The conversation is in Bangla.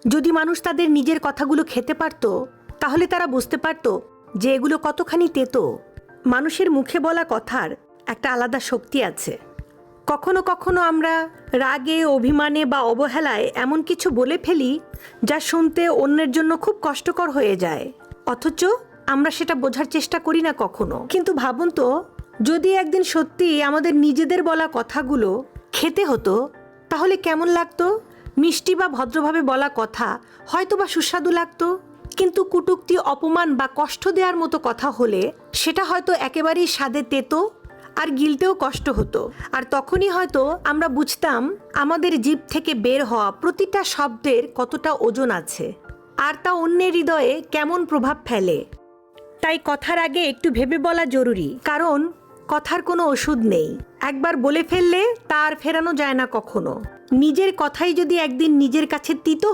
যদি মানুষ তাদের নিজের কথাগুলো খেতে পারত, তাহলে তারা বুঝতে পারত যে এগুলো কতখানি তেতো। মানুষের মুখে বলা কথার একটা আলাদা শক্তি আছে। কখনো কখনো আমরা রাগে, অভিমানে বা অবহেলায় এমন কিছু বলে ফেলি যা শুনতে অন্যের জন্য খুব কষ্টকর হয়ে যায়, অথচ আমরা সেটা বোঝার চেষ্টা করি না কখনো। কিন্তু ভাবুন তো, যদি একদিন সত্যি আমাদের নিজেদের বলা কথাগুলো খেতে হতো, তাহলে কেমন লাগতো? মিষ্টি বা ভদ্রভাবে বলা কথা হয়তো বা সুস্বাদু লাগতো, কিন্তু কটূক্তি, অপমান বা কষ্ট দেওয়ার মতো কথা হলে সেটা হয়তো একেবারেই স্বাদে তেতো আর গিলতেও কষ্ট হতো। আর তখনই হয়তো আমরা বুঝতাম আমাদের জিভ থেকে বের হওয়া প্রতিটা শব্দের কতটা ওজন আছে, আর তা অন্যের হৃদয়ে কেমন প্রভাব ফেলে। তাই কথার আগে একটু ভেবে বলা জরুরি, কারণ কথার কোনো ওষুধ নেই। একবার বলে ফেললে তা আর ফেরানো যায় না কখনো। নিজের কথাই যদি একদিন নিজের কাছে তিতো